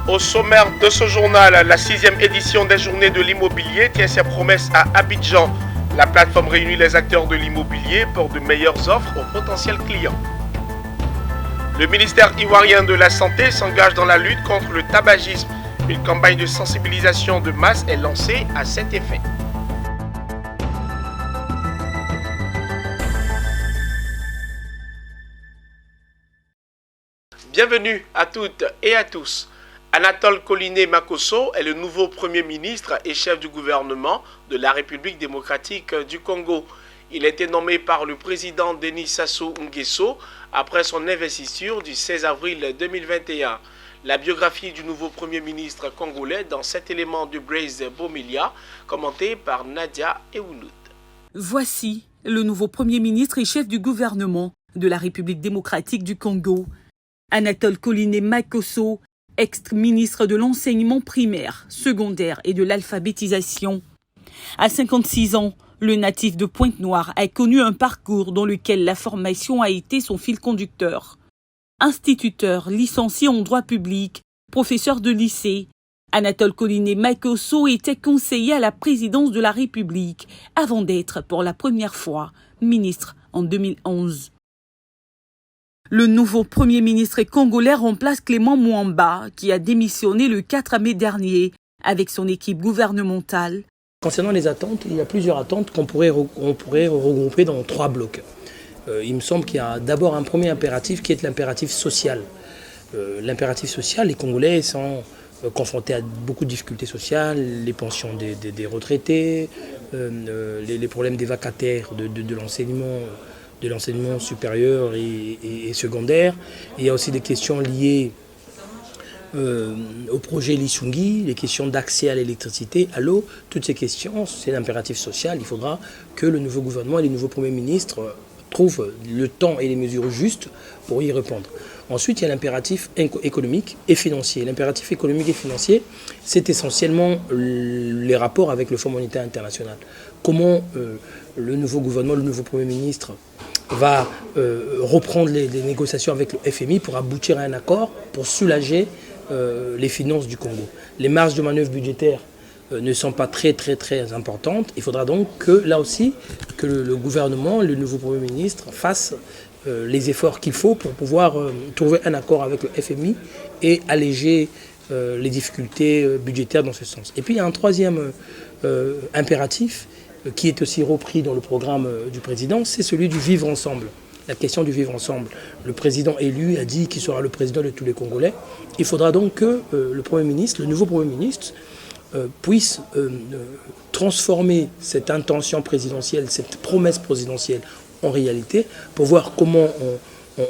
Au sommaire de ce journal, la 6e édition des Journées de l'immobilier tient ses promesses à Abidjan. La plateforme réunit les acteurs de l'immobilier pour de meilleures offres aux potentiels clients. Le ministère ivoirien de la Santé s'engage dans la lutte contre le tabagisme. Une campagne de sensibilisation de masse est lancée à cet effet. Bienvenue à toutes et à tous. Anatole Koliné Makosso est le nouveau Premier ministre et chef du gouvernement de la République démocratique du Congo. Il a été nommé par le président Denis Sassou Nguesso après son investiture du 16 avril 2021. La biographie du nouveau Premier ministre congolais dans 7 éléments de Blaise Bomilia, commenté par Nadia Eounoud. Voici le nouveau Premier ministre et chef du gouvernement de la République démocratique du Congo. Anatole Koliné Makosso, ex-ministre de l'enseignement primaire, secondaire et de l'alphabétisation. À 56 ans, le natif de Pointe-Noire a connu un parcours dans lequel la formation a été son fil conducteur. Instituteur, licencié en droit public, professeur de lycée, Anatole Koliné Makosso était conseiller à la présidence de la République avant d'être pour la première fois ministre en 2011. Le nouveau Premier ministre congolais remplace Clément Mwamba, qui a démissionné le 4 mai dernier avec son équipe gouvernementale. Concernant les attentes, il y a plusieurs attentes qu'on pourrait regrouper dans 3 blocs. Il me semble qu'il y a d'abord un premier impératif qui est l'impératif social. L'impératif social, les Congolais sont confrontés à beaucoup de difficultés sociales, les pensions des retraités, les problèmes des vacataires de l'enseignement supérieur et secondaire. Il y a aussi des questions liées au projet Lisungi, les questions d'accès à l'électricité, à l'eau. Toutes ces questions, c'est l'impératif social. Il faudra que le nouveau gouvernement et les nouveaux premiers ministres trouvent le temps et les mesures justes pour y répondre. Ensuite, il y a l'impératif économique et financier. L'impératif économique et financier, c'est essentiellement les rapports avec le Fonds monétaire international. Comment le nouveau gouvernement, le nouveau Premier ministre va reprendre les négociations avec le FMI pour aboutir à un accord pour soulager les finances du Congo. Les marges de manœuvre budgétaires ne sont pas très importantes. Il faudra donc que, là aussi, que le gouvernement, le nouveau Premier ministre fasse les efforts qu'il faut pour pouvoir trouver un accord avec le FMI et alléger les difficultés budgétaires dans ce sens. Et puis il y a un troisième impératif qui est aussi repris dans le programme du président, c'est celui du vivre ensemble. La question du vivre ensemble. Le président élu a dit qu'il sera le président de tous les Congolais. Il faudra donc que le Premier ministre, le nouveau Premier ministre, puisse transformer cette intention présidentielle, cette promesse présidentielle en réalité, pour voir comment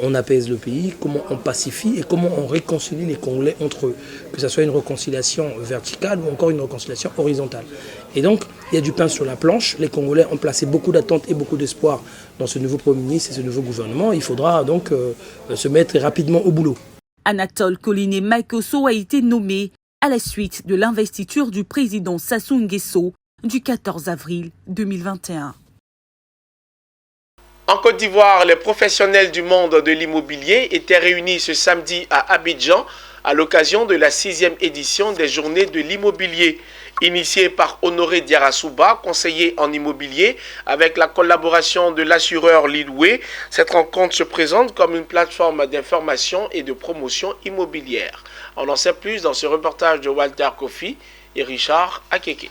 on apaise le pays, comment on pacifie et comment on réconcilie les Congolais entre eux. Que ce soit une réconciliation verticale ou encore une réconciliation horizontale. Et donc, il y a du pain sur la planche. Les Congolais ont placé beaucoup d'attentes et beaucoup d'espoir dans ce nouveau Premier ministre et ce nouveau gouvernement. Il faudra donc se mettre rapidement au boulot. Anatole Koliné Makosso a été nommé à la suite de l'investiture du président Sassou Nguesso du 14 avril 2021. En Côte d'Ivoire, les professionnels du monde de l'immobilier étaient réunis ce samedi à Abidjan à l'occasion de la 6e édition des Journées de l'immobilier. Initiée par Honoré Diarasouba, conseiller en immobilier, avec la collaboration de l'assureur Lidway, cette rencontre se présente comme une plateforme d'information et de promotion immobilière. On en sait plus dans ce reportage de Walter Kofi et Richard Akeke.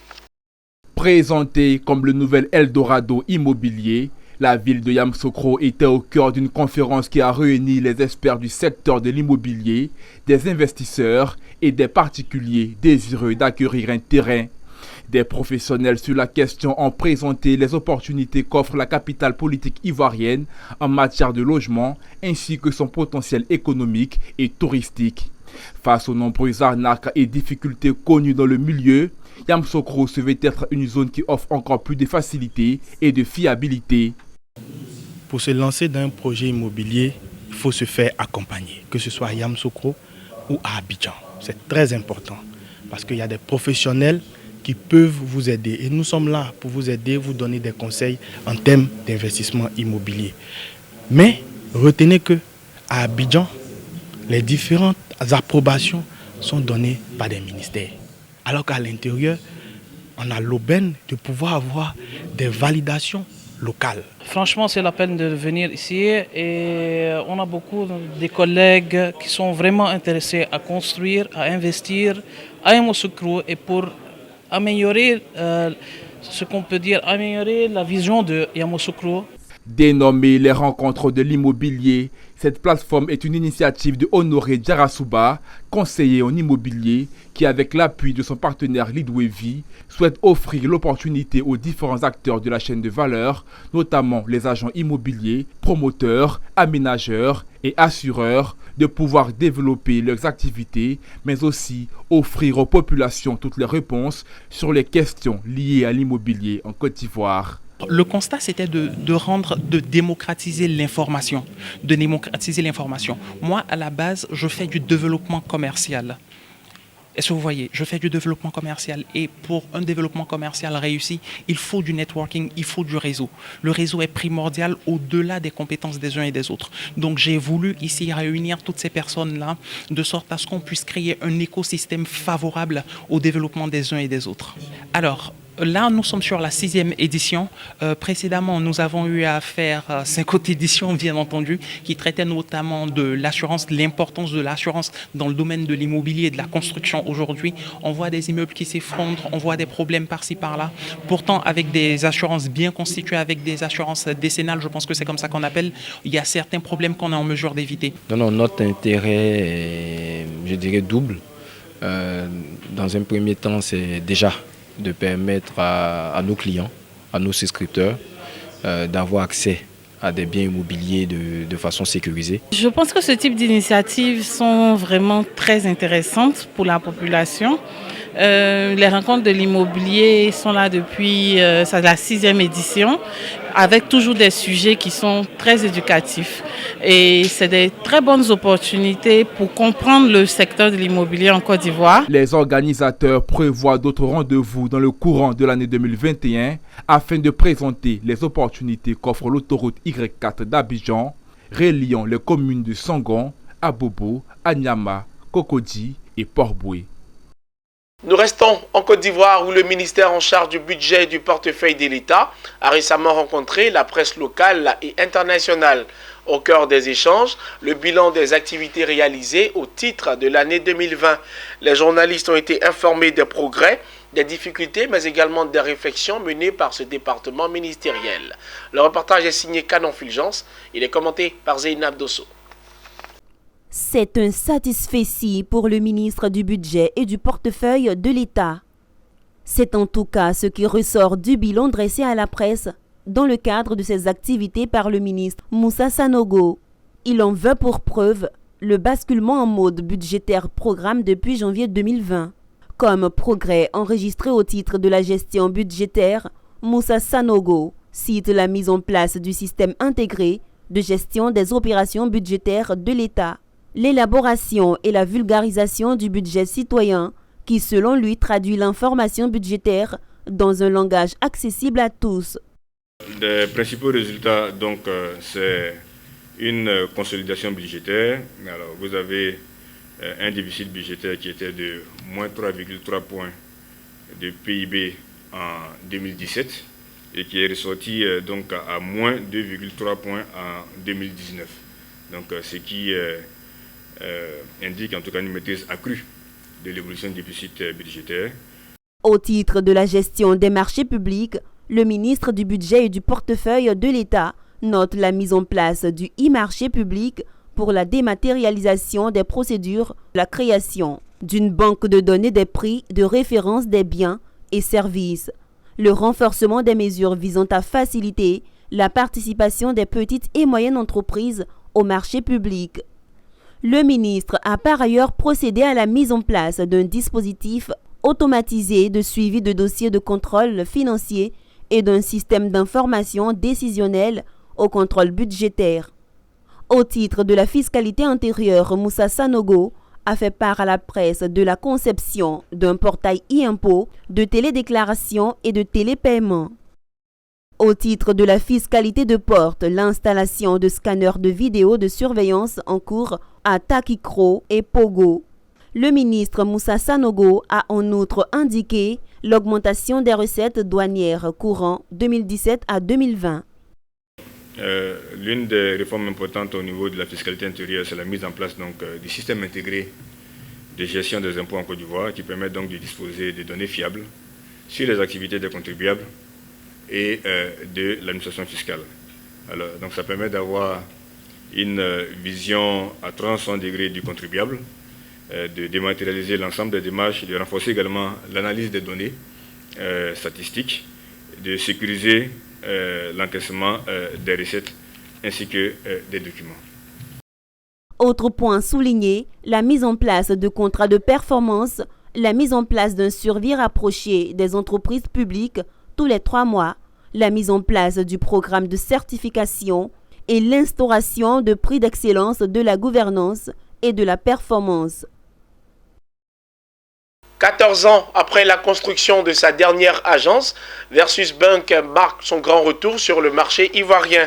Présenté comme le nouvel Eldorado immobilier, la ville de Yamoussoukro était au cœur d'une conférence qui a réuni les experts du secteur de l'immobilier, des investisseurs et des particuliers désireux d'acquérir un terrain. Des professionnels sur la question ont présenté les opportunités qu'offre la capitale politique ivoirienne en matière de logement ainsi que son potentiel économique et touristique. Face aux nombreuses arnaques et difficultés connues dans le milieu, Yamoussoukro se veut être une zone qui offre encore plus de facilité et de fiabilité. Pour se lancer dans un projet immobilier, il faut se faire accompagner, que ce soit à Yamoussoukro ou à Abidjan. C'est très important parce qu'il y a des professionnels qui peuvent vous aider. Et nous sommes là pour vous aider, vous donner des conseils en termes d'investissement immobilier. Mais retenez qu'à Abidjan, les différentes approbations sont donnés par des ministères. Alors qu'à l'intérieur, on a l'aubaine de pouvoir avoir des validations locales. Franchement, c'est la peine de venir ici et on a beaucoup de collègues qui sont vraiment intéressés à construire, à investir à Yamoussoukro et pour améliorer ce qu'on peut dire, améliorer la vision de Yamoussoukro. Dénommée les rencontres de l'immobilier, cette plateforme est une initiative de Honoré Diarasouba, conseiller en immobilier, qui avec l'appui de son partenaire Lidwevi, souhaite offrir l'opportunité aux différents acteurs de la chaîne de valeur, notamment les agents immobiliers, promoteurs, aménageurs et assureurs, de pouvoir développer leurs activités, mais aussi offrir aux populations toutes les réponses sur les questions liées à l'immobilier en Côte d'Ivoire. Le constat, c'était de démocratiser l'information. Moi, à la base, je fais du développement commercial. Est-ce que vous voyez? Je fais du développement commercial. Et pour un développement commercial réussi, il faut du networking, il faut du réseau. Le réseau est primordial au-delà des compétences des uns et des autres. Donc, j'ai voulu ici réunir toutes ces personnes-là de sorte à ce qu'on puisse créer un écosystème favorable au développement des uns et des autres. Alors, là, nous sommes sur la 6e édition. Précédemment, nous avons eu à faire 5 autres éditions, bien entendu, qui traitaient notamment de l'assurance, de l'importance de l'assurance dans le domaine de l'immobilier et de la construction. Aujourd'hui, on voit des immeubles qui s'effondrent, on voit des problèmes par-ci, par-là. Pourtant, avec des assurances bien constituées, avec des assurances décennales, je pense que c'est comme ça qu'on appelle, il y a certains problèmes qu'on est en mesure d'éviter. Non, notre intérêt est, je dirais, double. Dans un premier temps, c'est déjà de permettre à nos clients, à nos souscripteurs, d'avoir accès à des biens immobiliers de façon sécurisée. Je pense que ce type d'initiatives sont vraiment très intéressantes pour la population. Les rencontres de l'immobilier sont là depuis la 6e édition, avec toujours des sujets qui sont très éducatifs. Et c'est des très bonnes opportunités pour comprendre le secteur de l'immobilier en Côte d'Ivoire. Les organisateurs prévoient d'autres rendez-vous dans le courant de l'année 2021 afin de présenter les opportunités qu'offre l'autoroute Y4 d'Abidjan, reliant les communes de Sangon, Abobo, Anyama, Cocody et Port-Boué. Nous restons en Côte d'Ivoire où le ministère en charge du budget et du portefeuille de l'État a récemment rencontré la presse locale et internationale. Au cœur des échanges, le bilan des activités réalisées au titre de l'année 2020. Les journalistes ont été informés des progrès, des difficultés, mais également des réflexions menées par ce département ministériel. Le reportage est signé Canon Fulgence. Il est commenté par Zeynab Dosso. C'est un satisfecit pour le ministre du Budget et du portefeuille de l'État. C'est en tout cas ce qui ressort du bilan dressé à la presse dans le cadre de ses activités par le ministre Moussa Sanogo. Il en veut pour preuve le basculement en mode budgétaire programme depuis janvier 2020. Comme progrès enregistré au titre de la gestion budgétaire, Moussa Sanogo cite la mise en place du système intégré de gestion des opérations budgétaires de l'État, l'élaboration et la vulgarisation du budget citoyen qui, selon lui, traduit l'information budgétaire dans un langage accessible à tous. Les principaux résultats, donc, c'est une consolidation budgétaire. Alors, vous avez un déficit budgétaire qui était de moins 3,3 points de PIB en 2017 et qui est ressorti donc à moins 2,3 points en 2019. Donc, ce qui indique en tout cas une maîtrise accrue de l'évolution du déficit budgétaire. Au titre de la gestion des marchés publics, le ministre du Budget et du portefeuille de l'État note la mise en place du e-marché public pour la dématérialisation des procédures, la création d'une banque de données des prix de référence des biens et services, le renforcement des mesures visant à faciliter la participation des petites et moyennes entreprises au marché public. Le ministre a par ailleurs procédé à la mise en place d'un dispositif automatisé de suivi de dossiers de contrôle financier et d'un système d'information décisionnelle au contrôle budgétaire. Au titre de la fiscalité intérieure, Moussa Sanogo a fait part à la presse de la conception d'un portail e-impôt, de télédéclaration et de télépaiement. Au titre de la fiscalité de porte, l'installation de scanners de vidéos de surveillance en cours à Takikro et Pogo. Le ministre Moussa Sanogo a en outre indiqué l'augmentation des recettes douanières courant 2017 à 2020. L'une des réformes importantes au niveau de la fiscalité intérieure, c'est la mise en place du système intégré de gestion des impôts en Côte d'Ivoire qui permet donc de disposer de données fiables sur les activités des contribuables et de l'administration fiscale. Alors, donc ça permet d'avoir une vision à 360 degrés du contribuable, de dématérialiser l'ensemble des démarches, de renforcer également l'analyse des données statistiques, de sécuriser l'encaissement des recettes ainsi que des documents. Autre point souligné, la mise en place de contrats de performance, la mise en place d'un suivi rapproché des entreprises publiques tous les 3 mois, la mise en place du programme de certification et l'instauration de prix d'excellence de la gouvernance et de la performance. 14 ans après la construction de sa dernière agence, Versus Bank marque son grand retour sur le marché ivoirien.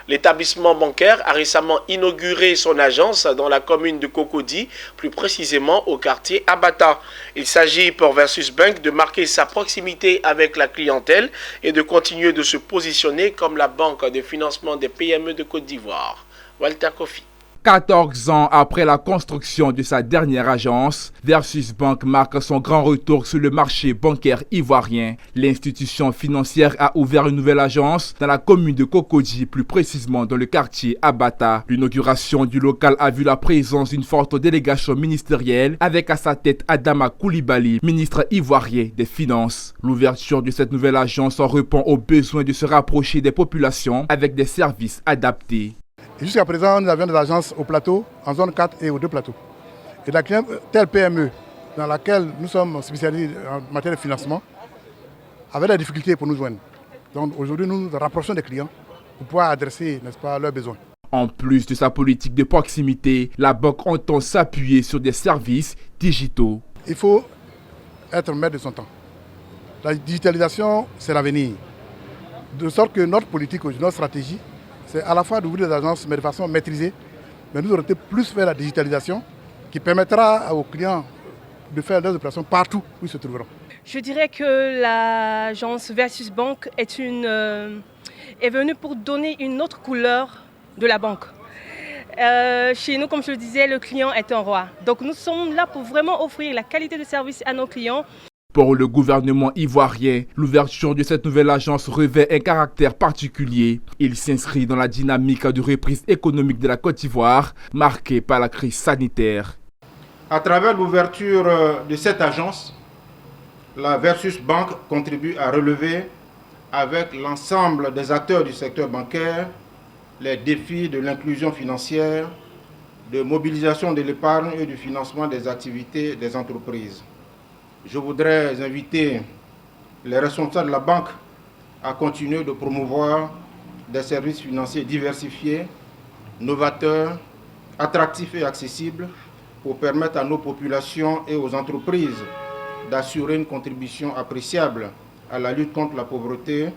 L'établissement bancaire a récemment inauguré son agence dans la commune de Cocody, plus précisément au quartier Abata. Il s'agit pour Versus Bank de marquer sa proximité avec la clientèle et de continuer de se positionner comme la banque de financement des PME de Côte d'Ivoire. Walter Kofi. 14 ans après la construction de sa dernière agence, Versus Bank marque son grand retour sur le marché bancaire ivoirien. L'institution financière a ouvert une nouvelle agence dans la commune de Cocody, plus précisément dans le quartier Abata. L'inauguration du local a vu la présence d'une forte délégation ministérielle avec à sa tête Adama Koulibaly, ministre ivoirien des Finances. L'ouverture de cette nouvelle agence répond au besoin de se rapprocher des populations avec des services adaptés. Jusqu'à présent, nous avions des agences au plateau, en zone 4 et aux 2 plateaux. Et la clientèle PME, dans laquelle nous sommes spécialisés en matière de financement, avait des difficultés pour nous joindre. Donc aujourd'hui, nous nous rapprochons des clients pour pouvoir adresser, n'est-ce pas, leurs besoins. En plus de sa politique de proximité, la banque entend s'appuyer sur des services digitaux. Il faut être maître de son temps. La digitalisation, c'est l'avenir. De sorte que notre politique, notre stratégie, c'est à la fois d'ouvrir des agences, mais de façon maîtrisée. Mais nous orienter plus vers la digitalisation qui permettra aux clients de faire leurs opérations partout où ils se trouveront. Je dirais que l'agence Versus Bank est venue pour donner une autre couleur de la banque. Chez nous, comme je le disais, le client est un roi. Donc nous sommes là pour vraiment offrir la qualité de service à nos clients. Pour le gouvernement ivoirien, l'ouverture de cette nouvelle agence revêt un caractère particulier. Il s'inscrit dans la dynamique de reprise économique de la Côte d'Ivoire, marquée par la crise sanitaire. À travers l'ouverture de cette agence, la Versus Bank contribue à relever avec l'ensemble des acteurs du secteur bancaire les défis de l'inclusion financière, de mobilisation de l'épargne et du financement des activités des entreprises. Je voudrais inviter les responsables de la banque à continuer de promouvoir des services financiers diversifiés, novateurs, attractifs et accessibles pour permettre à nos populations et aux entreprises d'assurer une contribution appréciable à la lutte contre la pauvreté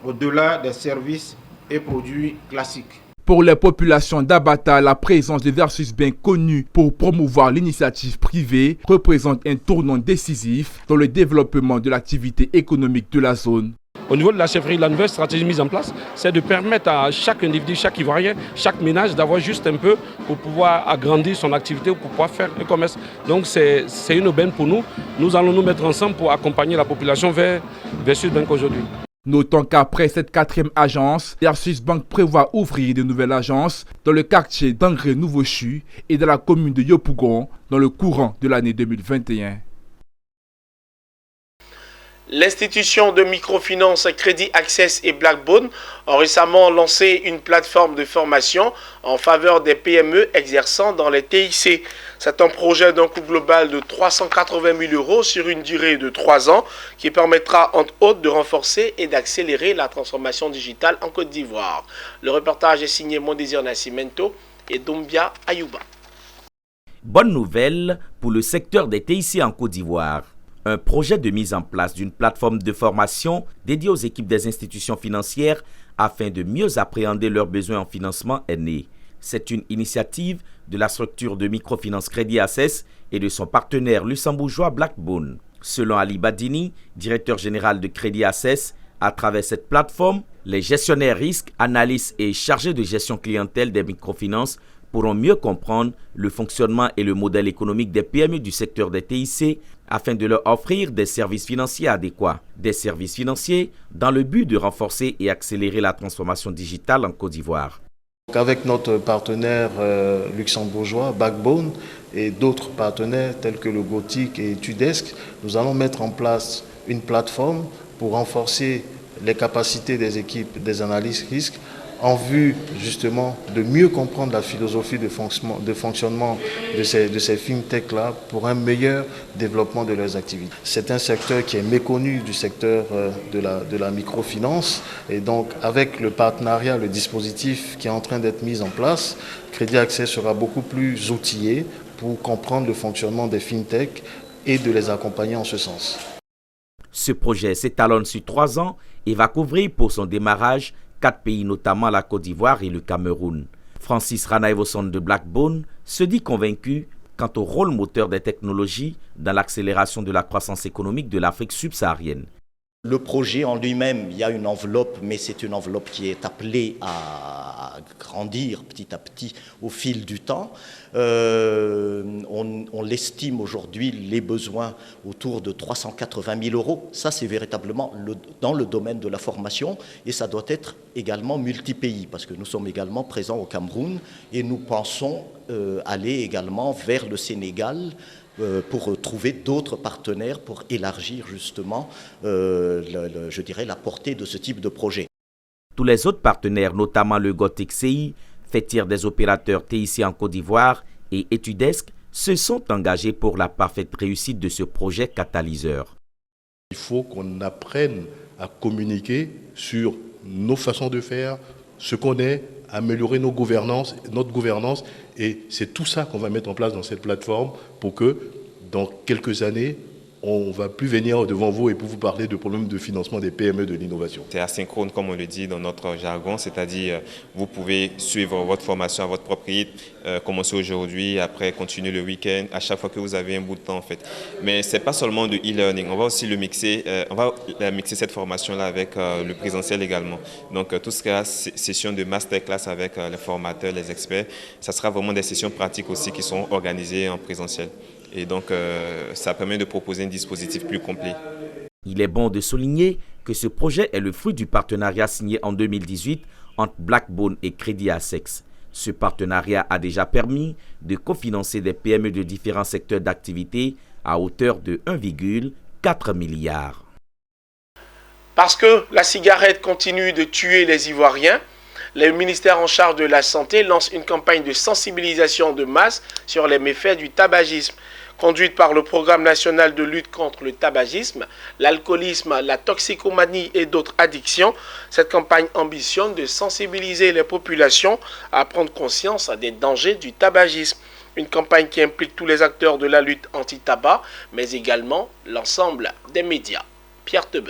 au-delà des services et produits classiques. Pour les populations d'Abata, la présence de Versus Bank, connue pour promouvoir l'initiative privée, représente un tournant décisif dans le développement de l'activité économique de la zone. Au niveau de la chefferie, la nouvelle stratégie mise en place, c'est de permettre à chaque individu, chaque Ivoirien, chaque ménage d'avoir juste un peu pour pouvoir agrandir son activité, pour pouvoir faire un commerce. Donc c'est une aubaine pour nous. Nous allons nous mettre ensemble pour accompagner la population vers Versus Bank aujourd'hui. Notons qu'après cette 4e agence, Versus Bank prévoit ouvrir de nouvelles agences dans le quartier d'Angré Nouveau-Chu et dans la commune de Yopougon dans le courant de l'année 2021. L'institution de microfinance Crédit Access et Blackbone ont récemment lancé une plateforme de formation en faveur des PME exerçant dans les TIC. C'est un projet d'un coût global de 380 000 € sur une durée de 3 ans qui permettra entre autres de renforcer et d'accélérer la transformation digitale en Côte d'Ivoire. Le reportage est signé Mondésir Nascimento et Doumbia Ayouba. Bonne nouvelle pour le secteur des TIC en Côte d'Ivoire. Un projet de mise en place d'une plateforme de formation dédiée aux équipes des institutions financières afin de mieux appréhender leurs besoins en financement est né. C'est une initiative de la structure de microfinance Crédit Access et de son partenaire luxembourgeois Blackbone. Selon Ali Badini, directeur général de Crédit Access, à travers cette plateforme, les gestionnaires risques, analystes et chargés de gestion clientèle des microfinances pourront mieux comprendre le fonctionnement et le modèle économique des PME du secteur des TIC afin de leur offrir des services financiers adéquats. Des services financiers dans le but de renforcer et accélérer la transformation digitale en Côte d'Ivoire. Avec notre partenaire luxembourgeois Backbone et d'autres partenaires tels que le Gothic et Tudesk, nous allons mettre en place une plateforme pour renforcer les capacités des équipes des analystes risques en vue justement de mieux comprendre la philosophie de fonctionnement de ces fintech-là pour un meilleur développement de leurs activités. C'est un secteur qui est méconnu du secteur de la microfinance et donc avec le partenariat, le dispositif qui est en train d'être mis en place, Crédit Access sera beaucoup plus outillé pour comprendre le fonctionnement des fintech et de les accompagner en ce sens. Ce projet s'étalonne sur 3 ans et va couvrir pour son démarrage 4 pays, notamment la Côte d'Ivoire et le Cameroun. Francis Ranaevoson de Blackbone se dit convaincu quant au rôle moteur des technologies dans l'accélération de la croissance économique de l'Afrique subsaharienne. Le projet en lui-même, il y a une enveloppe, mais c'est une enveloppe qui est appelée à grandir petit à petit au fil du temps. On l'estime aujourd'hui, les besoins autour de 380 000 euros. Ça, c'est véritablement dans le domaine de la formation et ça doit être également multi-pays parce que nous sommes également présents au Cameroun et nous pensons aller également vers le Sénégal pour trouver d'autres partenaires pour élargir justement, je dirais, la portée de ce type de projet. Tous les autres partenaires, notamment le Gothic CI, Fétière des opérateurs TIC en Côte d'Ivoire et Etudesk, se sont engagés pour la parfaite réussite de ce projet catalyseur. Il faut qu'on apprenne à communiquer sur nos façons de faire, ce qu'on est, améliorer notre gouvernance et c'est tout ça qu'on va mettre en place dans cette plateforme pour que dans quelques années, on ne va plus venir devant vous et pour vous parler de problèmes de financement des PME de l'innovation. C'est asynchrone comme on le dit dans notre jargon, c'est-à-dire vous pouvez suivre votre formation à votre propre rythme, commencer aujourd'hui, après continuer le week-end, à chaque fois que vous avez un bout de temps en fait. Mais ce n'est pas seulement de e-learning, on va aussi le mixer, mixer cette formation-là avec le présentiel également. Donc tout ce qui est session de masterclass avec les formateurs, les experts, ça sera vraiment des sessions pratiques aussi qui sont organisées en présentiel. Et donc, ça permet de proposer un dispositif plus complet. Il est bon de souligner que ce projet est le fruit du partenariat signé en 2018 entre Blackbone et Crédit Access. Ce partenariat a déjà permis de cofinancer des PME de différents secteurs d'activité à hauteur de 1,4 milliard. Parce que la cigarette continue de tuer les Ivoiriens, le ministère en charge de la Santé lance une campagne de sensibilisation de masse sur les méfaits du tabagisme. Conduite par le Programme national de lutte contre le tabagisme, l'alcoolisme, la toxicomanie et d'autres addictions, cette campagne ambitionne de sensibiliser les populations à prendre conscience des dangers du tabagisme. Une campagne qui implique tous les acteurs de la lutte anti-tabac, mais également l'ensemble des médias. Pierre Tebe.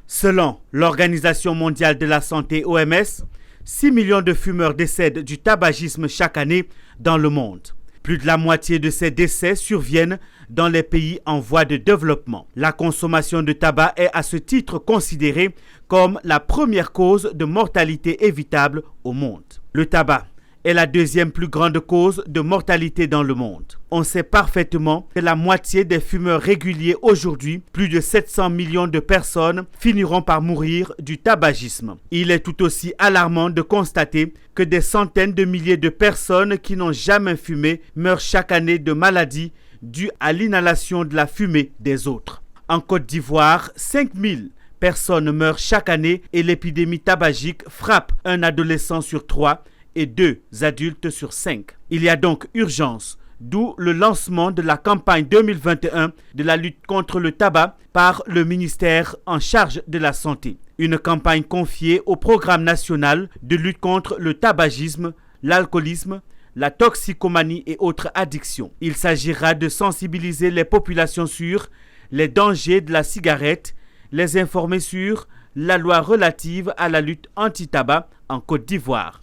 Selon l'Organisation mondiale de la santé OMS, 6 millions de fumeurs décèdent du tabagisme chaque année dans le monde. Plus de la moitié de ces décès surviennent dans les pays en voie de développement. La consommation de tabac est à ce titre considérée comme la première cause de mortalité évitable au monde. Le tabac est la deuxième plus grande cause de mortalité dans le monde. On sait parfaitement que la moitié des fumeurs réguliers aujourd'hui, plus de 700 millions de personnes, finiront par mourir du tabagisme. Il est tout aussi alarmant de constater que des centaines de milliers de personnes qui n'ont jamais fumé meurent chaque année de maladies dues à l'inhalation de la fumée des autres. En Côte d'Ivoire, 5000 personnes meurent chaque année et l'épidémie tabagique frappe un adolescent sur 3 et 2 adultes sur 5. Il y a donc urgence, d'où le lancement de la campagne 2021 de la lutte contre le tabac par le ministère en charge de la santé. Une campagne confiée au Programme national de lutte contre le tabagisme, l'alcoolisme, la toxicomanie et autres addictions. Il s'agira de sensibiliser les populations sur les dangers de la cigarette, les informer sur la loi relative à la lutte anti-tabac en Côte d'Ivoire.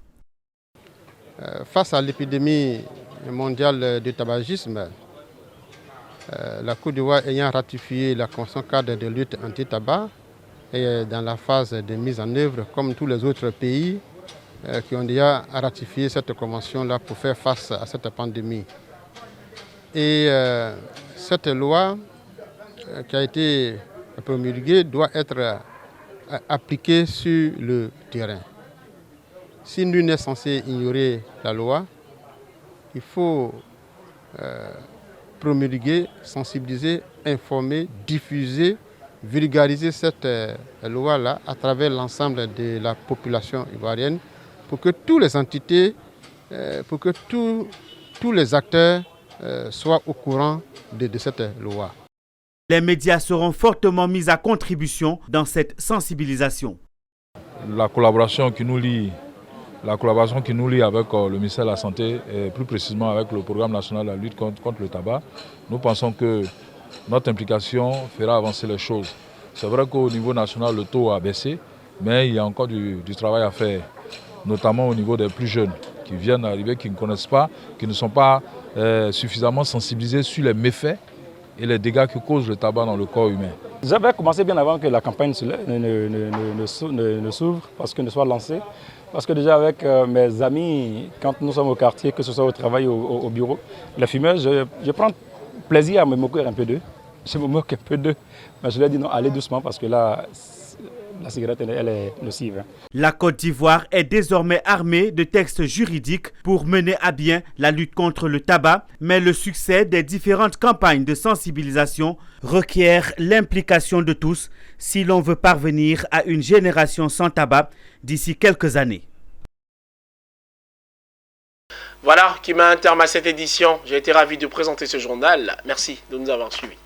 Face à l'épidémie mondiale du tabagisme, la Côte d'Ivoire ayant ratifié la Convention cadre de lutte anti-tabac est dans la phase de mise en œuvre comme tous les autres pays qui ont déjà ratifié cette convention-là pour faire face à cette pandémie. Et cette loi qui a été promulguée doit être appliquée sur le terrain. Si nul n'est censé ignorer la loi, il faut promulguer, sensibiliser, informer, diffuser, vulgariser cette loi-là à travers l'ensemble de la population ivoirienne pour que toutes les entités, pour que tous les acteurs soient au courant de cette loi. Les médias seront fortement mis à contribution dans cette sensibilisation. La collaboration qui nous lie avec le ministère de la Santé et plus précisément avec le programme national de la lutte contre le tabac, nous pensons que notre implication fera avancer les choses. C'est vrai qu'au niveau national, le taux a baissé, mais il y a encore du travail à faire, notamment au niveau des plus jeunes qui viennent arriver, qui ne connaissent pas, qui ne sont pas suffisamment sensibilisés sur les méfaits et les dégâts que cause le tabac dans le corps humain. J'avais commencé bien avant que la campagne ne s'ouvre, parce qu'elle ne soit lancée. Parce que déjà avec mes amis, quand nous sommes au quartier, que ce soit au travail ou au bureau, les fumeurs, je prends plaisir à me moquer un peu d'eux. Je me moque un peu d'eux. Mais je leur dis non, allez doucement parce que là, la cigarette, elle est nocive. La Côte d'Ivoire est désormais armée de textes juridiques pour mener à bien la lutte contre le tabac, mais le succès des différentes campagnes de sensibilisation requiert l'implication de tous si l'on veut parvenir à une génération sans tabac d'ici quelques années. Voilà qui met un terme à cette édition. J'ai été ravi de présenter ce journal. Merci de nous avoir suivis.